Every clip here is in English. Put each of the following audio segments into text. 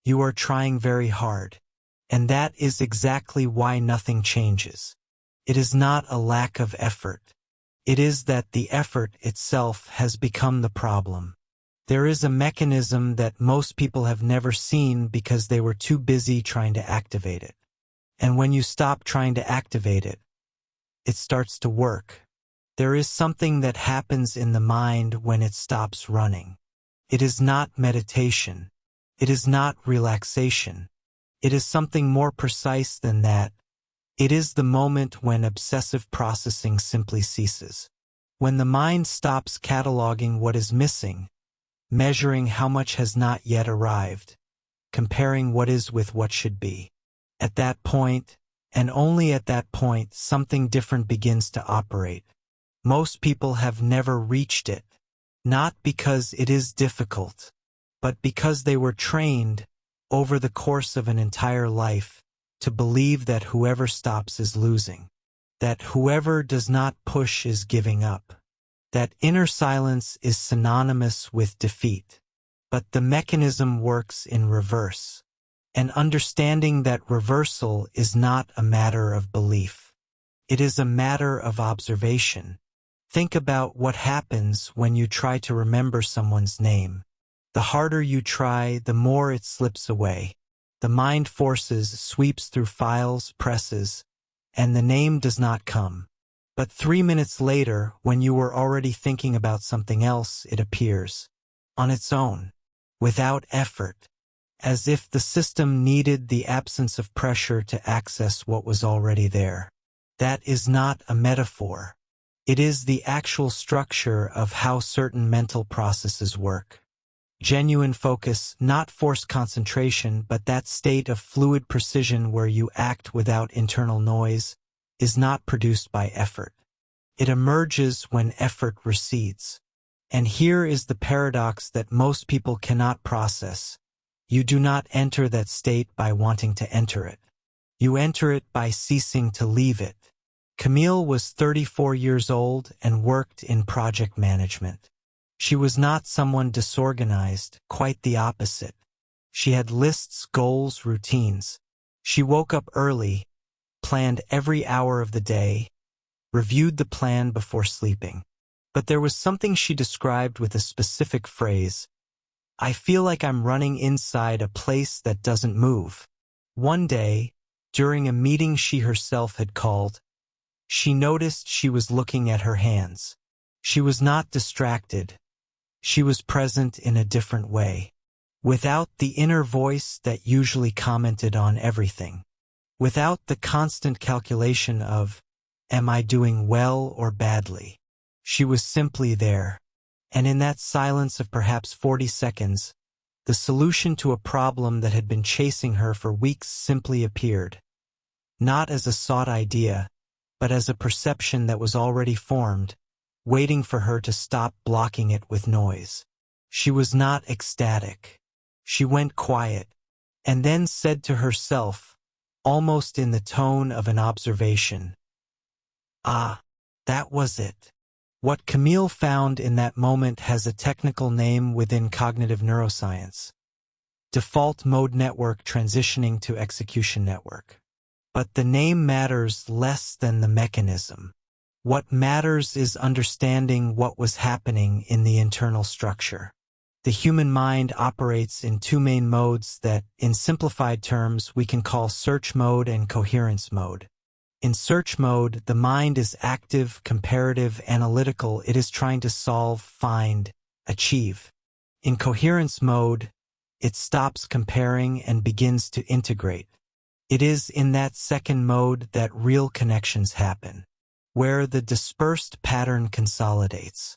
You are trying very hard. And that is exactly why nothing changes. It is not a lack of effort. It is that the effort itself has become the problem. There is a mechanism that most people have never seen because they were too busy trying to activate it. And when you stop trying to activate it, it starts to work. There is something that happens in the mind when it stops running. It is not meditation. It is not relaxation. It is something more precise than that. It is the moment when obsessive processing simply ceases. When the mind stops cataloging what is missing, measuring how much has not yet arrived, comparing what is with what should be. At that point, and only at that point, something different begins to operate. Most people have never reached it, not because it is difficult, but because they were trained, over the course of an entire life, to believe that whoever stops is losing, that whoever does not push is giving up, that inner silence is synonymous with defeat. But the mechanism works in reverse. And understanding that reversal is not a matter of belief. It is a matter of observation. Think about what happens when you try to remember someone's name. The harder you try, the more it slips away. The mind forces, sweeps through files, presses, and the name does not come. But 3 minutes later, when you were already thinking about something else, it appears. On its own. Without effort. As if the system needed the absence of pressure to access what was already there. That is not a metaphor. It is the actual structure of how certain mental processes work. Genuine focus, not forced concentration, but that state of fluid precision where you act without internal noise, is not produced by effort. It emerges when effort recedes. And here is the paradox that most people cannot process. You do not enter that state by wanting to enter it. You enter it by ceasing to leave it. Camille was 34 years old and worked in project management. She was not someone disorganized, quite the opposite. She had lists, goals, routines. She woke up early, planned every hour of the day, reviewed the plan before sleeping. But there was something she described with a specific phrase. I feel like I'm running inside a place that doesn't move. One day, during a meeting she herself had called, she noticed she was looking at her hands. She was not distracted. She was present in a different way. Without the inner voice that usually commented on everything. Without the constant calculation of, am I doing well or badly? She was simply there. And in that silence of perhaps 40 seconds, the solution to a problem that had been chasing her for weeks simply appeared. Not as a sought idea, but as a perception that was already formed, waiting for her to stop blocking it with noise. She was not ecstatic. She went quiet, and then said to herself, almost in the tone of an observation, "Ah, that was it." What Camille found in that moment has a technical name within cognitive neuroscience. Default mode network transitioning to execution network. But the name matters less than the mechanism. What matters is understanding what was happening in the internal structure. The human mind operates in two main modes that, in simplified terms, we can call search mode and coherence mode. In search mode, the mind is active, comparative, analytical. It is trying to solve, find, achieve. In coherence mode, it stops comparing and begins to integrate. It is in that second mode that real connections happen, where the dispersed pattern consolidates,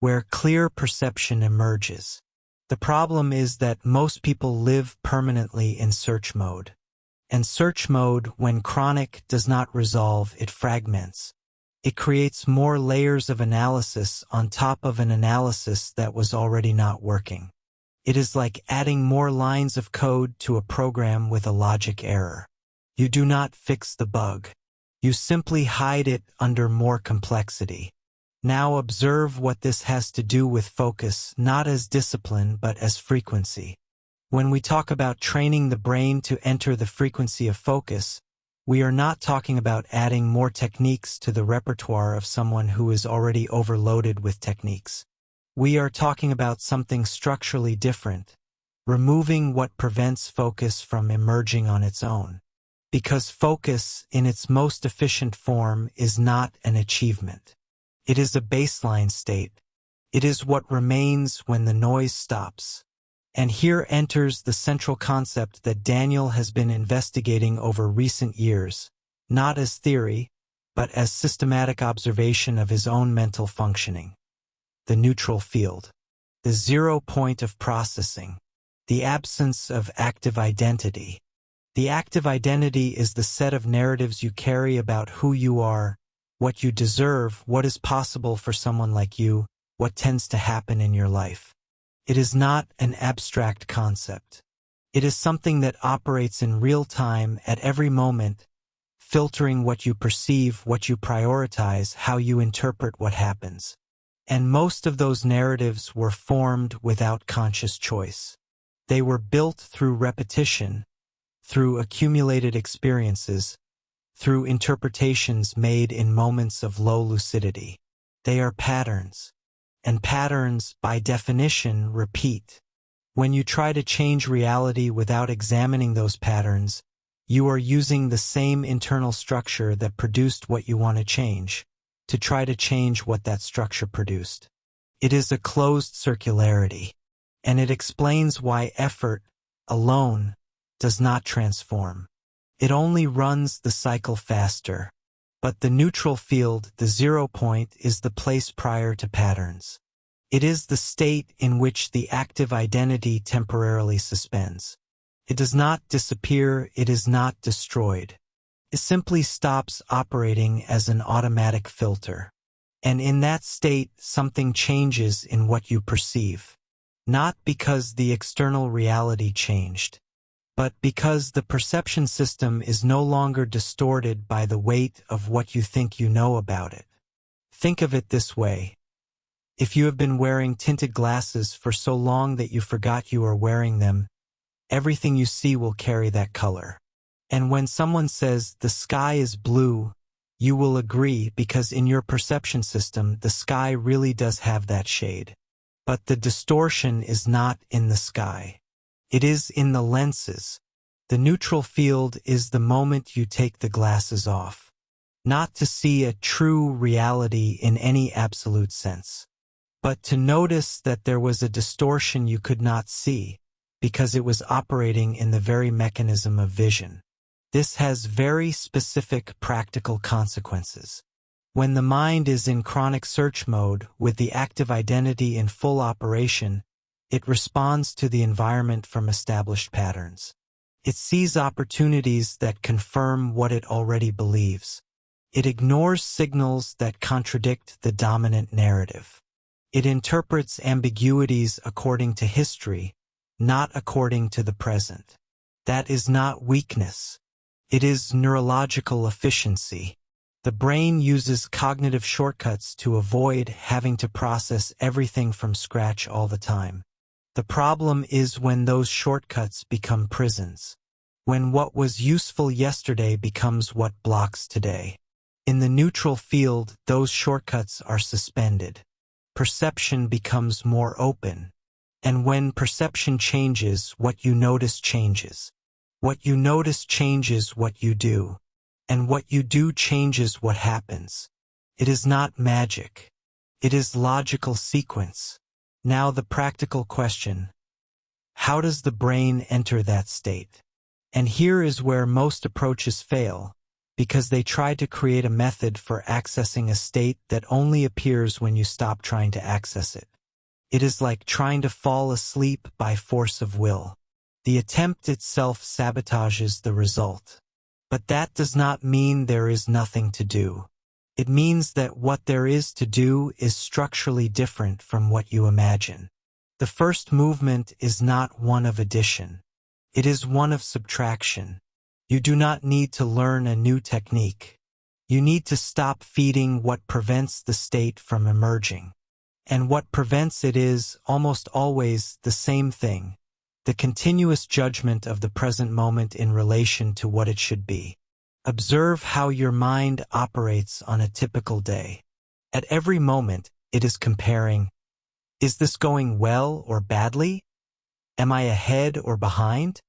where clear perception emerges. The problem is that most people live permanently in search mode. And search mode, when chronic, does not resolve, it fragments. It creates more layers of analysis on top of an analysis that was already not working. It is like adding more lines of code to a program with a logic error. You do not fix the bug. You simply hide it under more complexity. Now observe what this has to do with focus, not as discipline but as frequency. When we talk about training the brain to enter the frequency of focus, we are not talking about adding more techniques to the repertoire of someone who is already overloaded with techniques. We are talking about something structurally different, removing what prevents focus from emerging on its own. Because focus, in its most efficient form, is not an achievement. It is a baseline state. It is what remains when the noise stops. And here enters the central concept that Daniel has been investigating over recent years, not as theory, but as systematic observation of his own mental functioning. The neutral field, the 0 point of processing, the absence of active identity. The active identity is the set of narratives you carry about who you are, what you deserve, what is possible for someone like you, what tends to happen in your life. It is not an abstract concept. It is something that operates in real time at every moment, filtering what you perceive, what you prioritize, how you interpret what happens. And most of those narratives were formed without conscious choice. They were built through repetition, through accumulated experiences, through interpretations made in moments of low lucidity. They are patterns. And patterns, by definition, repeat. When you try to change reality without examining those patterns, you are using the same internal structure that produced what you want to change, to try to change what that structure produced. It is a closed circularity, and it explains why effort, alone, does not transform. It only runs the cycle faster. But the neutral field, the 0 point, is the place prior to patterns. It is the state in which the active identity temporarily suspends. It does not disappear, it is not destroyed. It simply stops operating as an automatic filter. And in that state, something changes in what you perceive. Not because the external reality changed, but because the perception system is no longer distorted by the weight of what you think you know about it. Think of it this way. If you have been wearing tinted glasses for so long that you forgot you are wearing them, everything you see will carry that color. And when someone says the sky is blue, you will agree because in your perception system the sky really does have that shade. But the distortion is not in the sky. It is in the lenses. The neutral field is the moment you take the glasses off. Not to see a true reality in any absolute sense, but to notice that there was a distortion you could not see, because it was operating in the very mechanism of vision. This has very specific practical consequences. When the mind is in chronic search mode with the active identity in full operation, it responds to the environment from established patterns. It sees opportunities that confirm what it already believes. It ignores signals that contradict the dominant narrative. It interprets ambiguities according to history, not according to the present. That is not weakness. It is neurological efficiency. The brain uses cognitive shortcuts to avoid having to process everything from scratch all the time. The problem is when those shortcuts become prisons. When what was useful yesterday becomes what blocks today. In the neutral field, those shortcuts are suspended. Perception becomes more open. And when perception changes, what you notice changes. What you notice changes what you do. And what you do changes what happens. It is not magic. It is logical sequence. Now the practical question. How does the brain enter that state? And here is where most approaches fail, because they try to create a method for accessing a state that only appears when you stop trying to access it. It is like trying to fall asleep by force of will. The attempt itself sabotages the result. But that does not mean there is nothing to do. It means that what there is to do is structurally different from what you imagine. The first movement is not one of addition. It is one of subtraction. You do not need to learn a new technique. You need to stop feeding what prevents the state from emerging. And what prevents it is, almost always, the same thing. the continuous judgment of the present moment in relation to what it should be. Observe how your mind operates on a typical day. At every moment, it is comparing, is this going well or badly? Am I ahead or behind?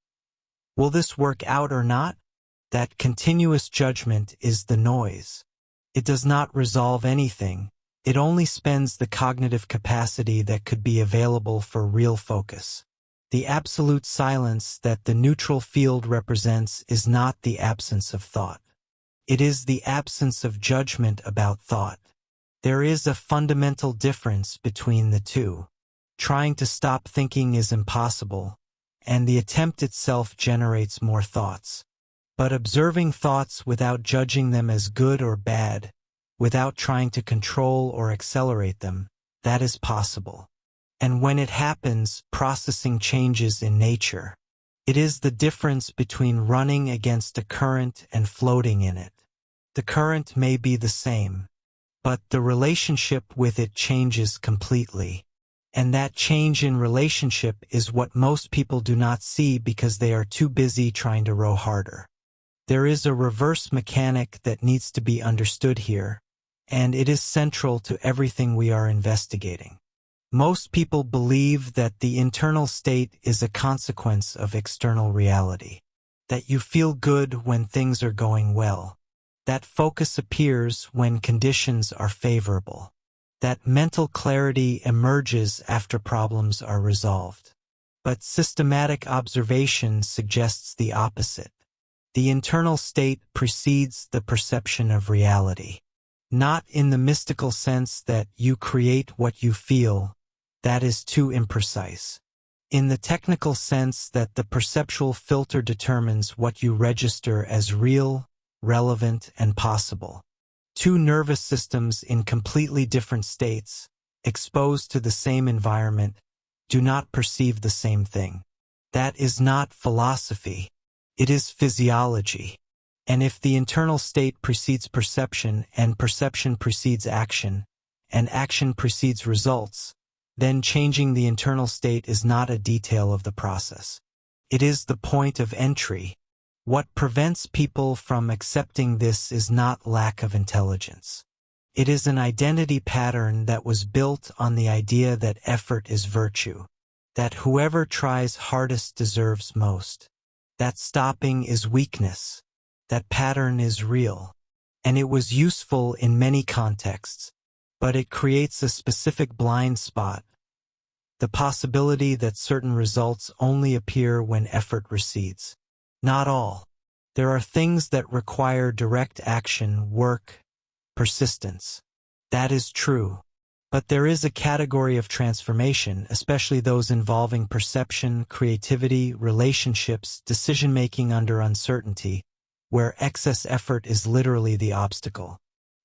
Will this work out or not? That continuous judgment is the noise. It does not resolve anything. It only spends the cognitive capacity that could be available for real focus. The absolute silence that the neutral field represents is not the absence of thought. It is the absence of judgment about thought. There is a fundamental difference between the two. Trying to stop thinking is impossible, and the attempt itself generates more thoughts. But observing thoughts without judging them as good or bad, without trying to control or accelerate them, that is possible. And when it happens, processing changes in nature. It is the difference between running against a current and floating in it. The current may be the same, but the relationship with it changes completely. And that change in relationship is what most people do not see because they are too busy trying to row harder. There is a reverse mechanic that needs to be understood here, and it is central to everything we are investigating. Most people believe that the internal state is a consequence of external reality, that you feel good when things are going well, that focus appears when conditions are favorable, that mental clarity emerges after problems are resolved. But systematic observation suggests the opposite. The internal state precedes the perception of reality. Not in the mystical sense that you create what you feel, that is too imprecise. In the technical sense that the perceptual filter determines what you register as real, relevant, and possible. Two nervous systems in completely different states, exposed to the same environment, do not perceive the same thing. That is not philosophy. It is physiology. And if the internal state precedes perception, and perception precedes action, and action precedes results, then changing the internal state is not a detail of the process. It is the point of entry. What prevents people from accepting this is not lack of intelligence. It is an identity pattern that was built on the idea that effort is virtue, that whoever tries hardest deserves most, that stopping is weakness. That pattern is real, and it was useful in many contexts, but it creates a specific blind spot, the possibility that certain results only appear when effort recedes. Not all. There are things that require direct action, work, persistence. That is true. But there is a category of transformation, especially those involving perception, creativity, relationships, decision-making under uncertainty, where excess effort is literally the obstacle,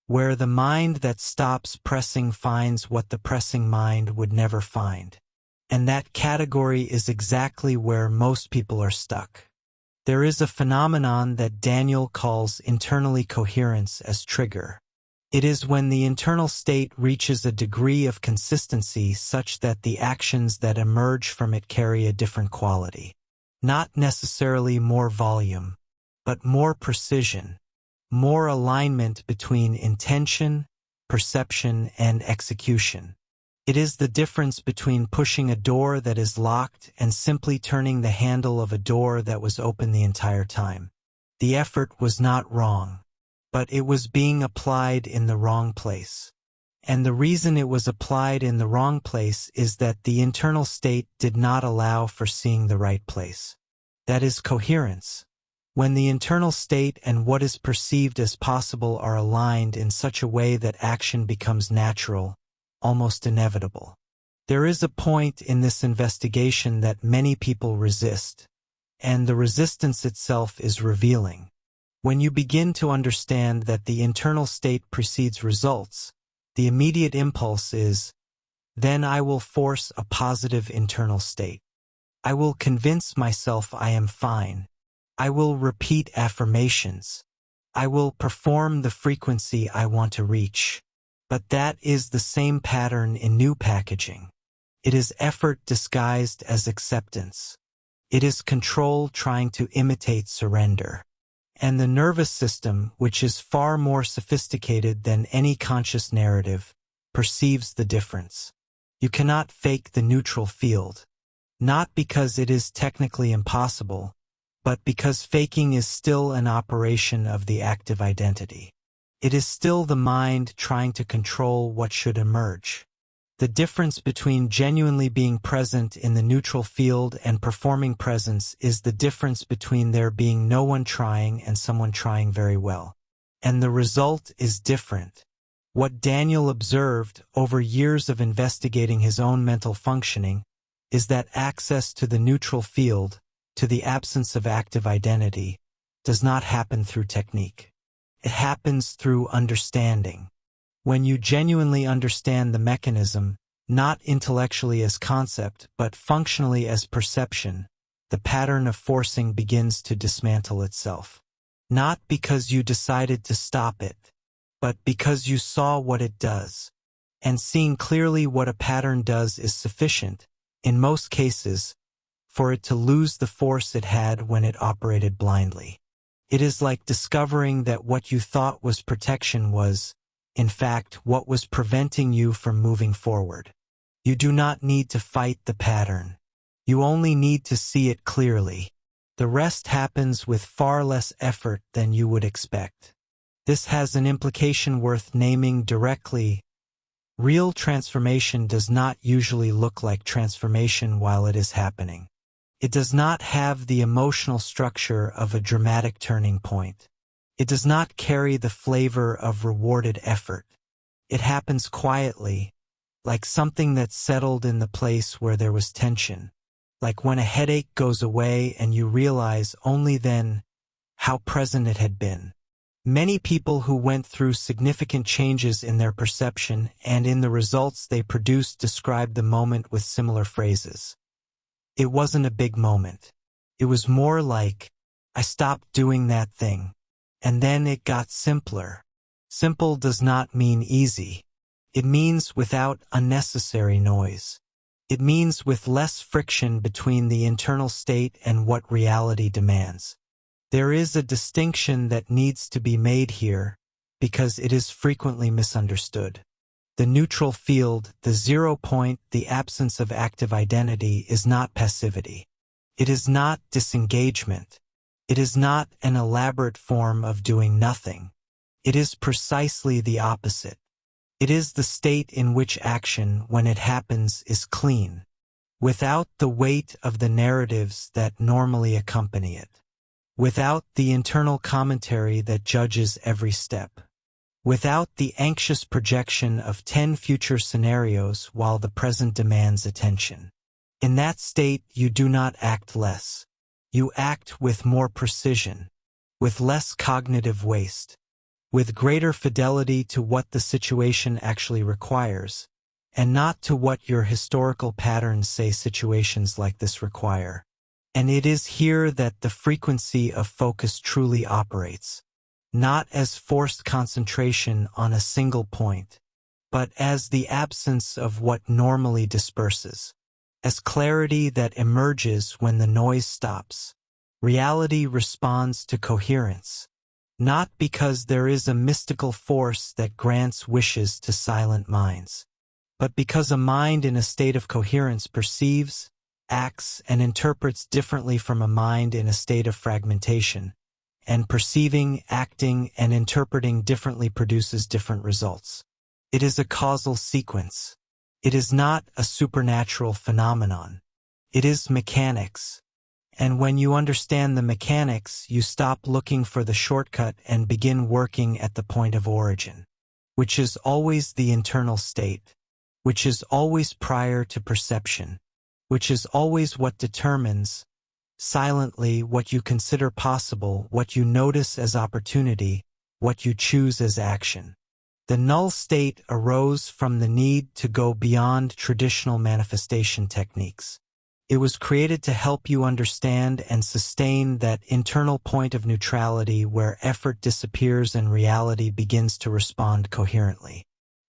where the mind that stops pressing finds what the pressing mind would never find. And that category is exactly where most people are stuck. There is a phenomenon that Daniel calls internally coherence as trigger. It is when the internal state reaches a degree of consistency such that the actions that emerge from it carry a different quality. Not necessarily more volume, but more precision, more alignment between intention, perception, and execution. It is the difference between pushing a door that is locked and simply turning the handle of a door that was open the entire time. The effort was not wrong, but it was being applied in the wrong place. And the reason it was applied in the wrong place is that the internal state did not allow for seeing the right place. That is coherence. When the internal state and what is perceived as possible are aligned in such a way that action becomes natural, almost inevitable. There is a point in this investigation that many people resist, and the resistance itself is revealing. When you begin to understand that the internal state precedes results, the immediate impulse is, then I will force a positive internal state. I will convince myself I am fine. I will repeat affirmations. I will perform the frequency I want to reach. But that is the same pattern in new packaging. It is effort disguised as acceptance. It is control trying to imitate surrender. And the nervous system, which is far more sophisticated than any conscious narrative, perceives the difference. You cannot fake the neutral field, not because it is technically impossible, but because faking is still an operation of the active identity. It is still the mind trying to control what should emerge. The difference between genuinely being present in the neutral field and performing presence is the difference between there being no one trying and someone trying very well. And the result is different. What Daniel observed over years of investigating his own mental functioning is that access to the neutral field, to the absence of active identity, does not happen through technique. It happens through understanding. When you genuinely understand the mechanism, not intellectually as concept, but functionally as perception, the pattern of forcing begins to dismantle itself. Not because you decided to stop it, but because you saw what it does. And seeing clearly what a pattern does is sufficient, in most cases, for it to lose the force it had when it operated blindly. It is like discovering that what you thought was protection was, in fact, what was preventing you from moving forward. You do not need to fight the pattern. You only need to see it clearly. The rest happens with far less effort than you would expect. This has an implication worth naming directly. Real transformation does not usually look like transformation while it is happening. It does not have the emotional structure of a dramatic turning point. It does not carry the flavor of rewarded effort. It happens quietly, like something that settled in the place where there was tension, like when a headache goes away and you realize only then how present it had been. Many people who went through significant changes in their perception and in the results they produced described the moment with similar phrases. It wasn't a big moment. It was more like, I stopped doing that thing. And then it got simpler. Simple does not mean easy. It means without unnecessary noise. It means with less friction between the internal state and what reality demands. There is a distinction that needs to be made here, because it is frequently misunderstood. The neutral field, the 0 point, the absence of active identity is not passivity. It is not disengagement. It is not an elaborate form of doing nothing. It is precisely the opposite. It is the state in which action, when it happens, is clean, without the weight of the narratives that normally accompany it, without the internal commentary that judges every step, without the anxious projection of 10 future scenarios while the present demands attention. In that state, you do not act less. You act with more precision, with less cognitive waste, with greater fidelity to what the situation actually requires, and not to what your historical patterns say situations like this require. And it is here that the frequency of focus truly operates, not as forced concentration on a single point, but as the absence of what normally disperses, as clarity that emerges when the noise stops. Reality responds to coherence, not because there is a mystical force that grants wishes to silent minds, but because a mind in a state of coherence perceives, acts, and interprets differently from a mind in a state of fragmentation, and perceiving, acting, and interpreting differently produces different results. It is a causal sequence. It is not a supernatural phenomenon. It is mechanics. And when you understand the mechanics, you stop looking for the shortcut and begin working at the point of origin, which is always the internal state, which is always prior to perception, which is always what determines, silently, what you consider possible, what you notice as opportunity, what you choose as action. The null state arose from the need to go beyond traditional manifestation techniques. It was created to help you understand and sustain that internal point of neutrality where effort disappears and reality begins to respond coherently.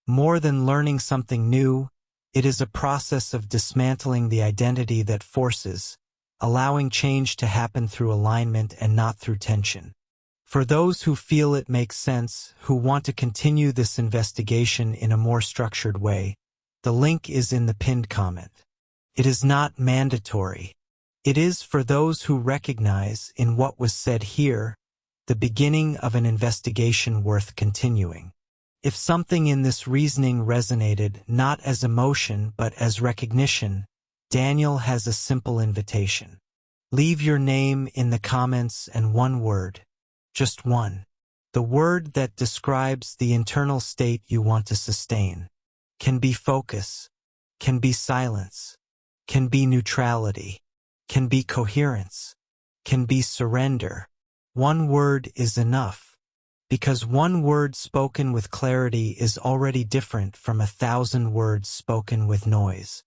More than learning something new, it is a process of dismantling the identity that forces, allowing change to happen through alignment and not through tension. For those who feel it makes sense, who want to continue this investigation in a more structured way, the link is in the pinned comment. It is not mandatory. It is for those who recognize in what was said here the beginning of an investigation worth continuing. If something in this reasoning resonated not as emotion but as recognition, Daniel has a simple invitation. Leave your name in the comments and one word, just one. The word that describes the internal state you want to sustain. Can be focus, can be silence, can be neutrality, can be coherence, can be surrender. One word is enough, because one word spoken with clarity is already different from 1,000 words spoken with noise.